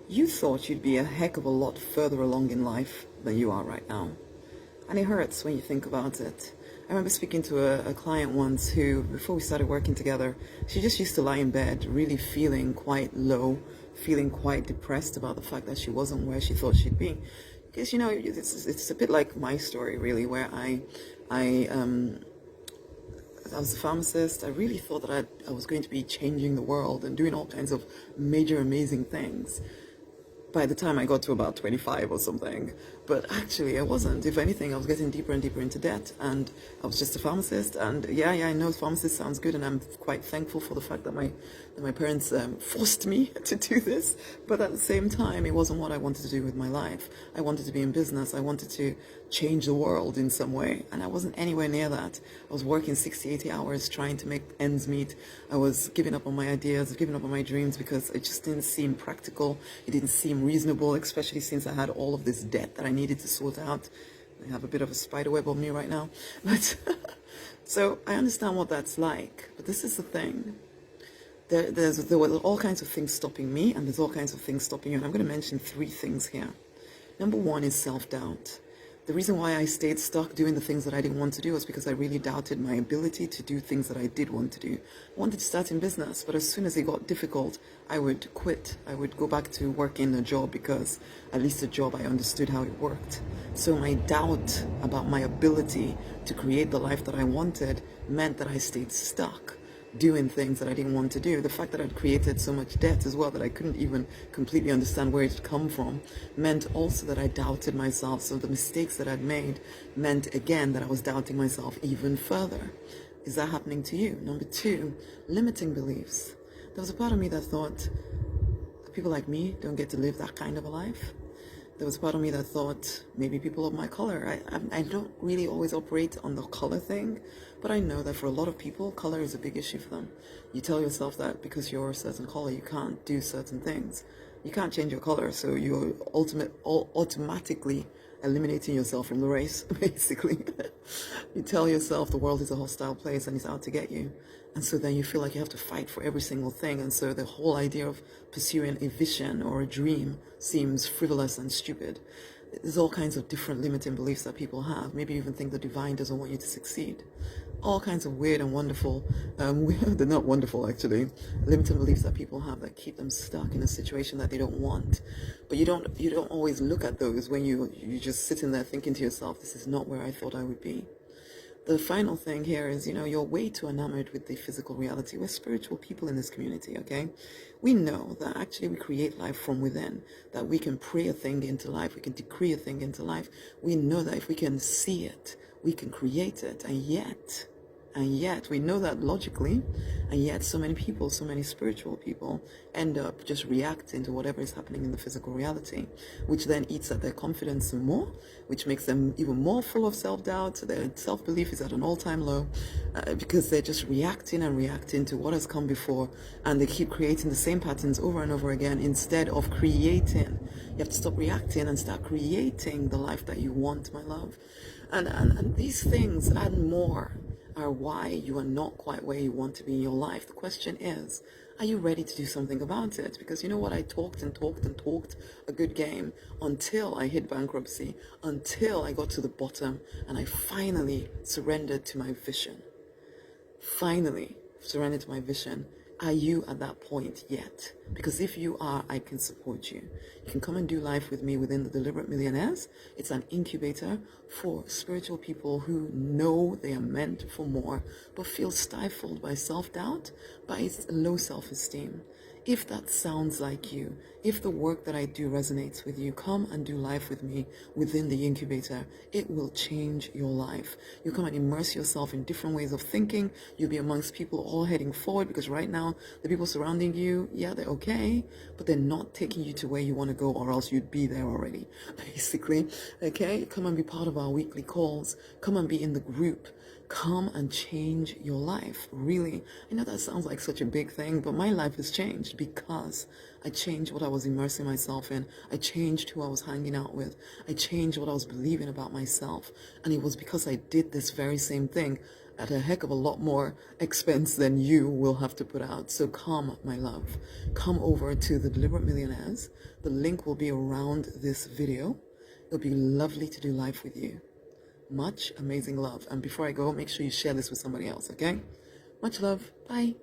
You thought you'd be a heck of a lot further along in life than you are right now. And it hurts when you think about it. I remember speaking to a client once who, before we started working together, she just used to lie in bed really feeling quite low, feeling quite depressed about the fact that she wasn't where she thought she'd be. Because, it's a bit like my story, really, where I was a pharmacist. I really thought that I was going to be changing the world and doing all kinds of major, amazing things by the time I got to about 25 or something. But actually, I wasn't. If anything, I was getting deeper and deeper into debt. And I was just a pharmacist. And yeah, I know pharmacist sounds good. And I'm quite thankful for the fact that my parents forced me to do this. But at the same time, it wasn't what I wanted to do with my life. I wanted to be in business. I wanted to change the world in some way. And I wasn't anywhere near that. I was working 60, 80 hours trying to make ends meet. I was giving up on my ideas, giving up on my dreams because it just didn't seem practical. It didn't seem reasonable, especially since I had all of this debt that I needed to sort out. I have a bit of a spider web on me right now. But so I understand what that's like. But this is the thing. There were all kinds of things stopping me, and there's all kinds of things stopping you. And I'm going to mention 3 things here. Number 1 is self-doubt. The reason why I stayed stuck doing the things that I didn't want to do was because I really doubted my ability to do things that I did want to do. I wanted to start in business, but as soon as it got difficult, I would quit. I would go back to working a job because at least a job I understood how it worked. So my doubt about my ability to create the life that I wanted meant that I stayed stuck doing things that I didn't want to do. The fact that I'd created so much debt as well that I couldn't even completely understand where it had come from meant also that I doubted myself. So the mistakes that I'd made meant again that I was doubting myself even further. Is that happening to you? Number 2, limiting beliefs. There was a part of me that thought people like me don't get to live that kind of a life. There was part of me that thought maybe people of my color. I don't really always operate on the color thing, but I know that for a lot of people, color is a big issue for them. You tell yourself that because you're a certain color, you can't do certain things. You can't change your color, so you're automatically eliminating yourself from the race, basically. You tell yourself the world is a hostile place and it's out to get you. And so then you feel like you have to fight for every single thing. And so the whole idea of pursuing a vision or a dream seems frivolous and stupid. There's all kinds of different limiting beliefs that people have. Maybe you even think the divine doesn't want you to succeed. All kinds of weird and wonderful, they're not wonderful actually, limiting beliefs that people have that keep them stuck in a situation that they don't want. But you don't always look at those when you're just sitting there thinking to yourself, this is not where I thought I would be. The final thing here is, you're way too enamored with the physical reality. We're spiritual people in this community, okay? We know that actually we create life from within, that we can pray a thing into life, we can decree a thing into life. We know that if we can see it, we can create it. And yet we know that logically, and yet so many people, so many spiritual people end up just reacting to whatever is happening in the physical reality, which then eats at their confidence some more, which makes them even more full of self-doubt. Their self-belief is at an all-time low because they're just reacting to what has come before, and they keep creating the same patterns over and over again instead of creating. You have to stop reacting and start creating the life that you want, my love. And these things and more are why you are not quite where you want to be in your life. The question is, are you ready to do something about it? Because you know what, I talked a good game until I hit bankruptcy, until I got to the bottom, and I finally surrendered to my vision. Finally surrendered to my vision. Are you at that point yet? Because if you are, I can support you. You can come and do life with me within the Deliberate Millionaires. It's an incubator for spiritual people who know they are meant for more, but feel stifled by self-doubt, by low self-esteem. If that sounds like you, if the work that I do resonates with you, come and do life with me within the incubator. It will change your life. You come and immerse yourself in different ways of thinking. You'll be amongst people all heading forward, because right now the people surrounding you, yeah, they're okay, but they're not taking you to where you want to go, or else you'd be there already, basically. Okay, come and be part of our weekly calls. Come and be in the group. Come and change your life. Really, I know that sounds like such a big thing, but my life has changed because I changed what I was immersing myself in. I changed who I was hanging out with. I changed what I was believing about myself. And it was because I did this very same thing. at a heck of a lot more expense than you will have to put out. So come, my love, come over to the Deliberate Millionaires. The link will be around this video. It'll be lovely to do life with you. Much amazing love. And before I go, make sure you share this with somebody else, okay? Much love. Bye.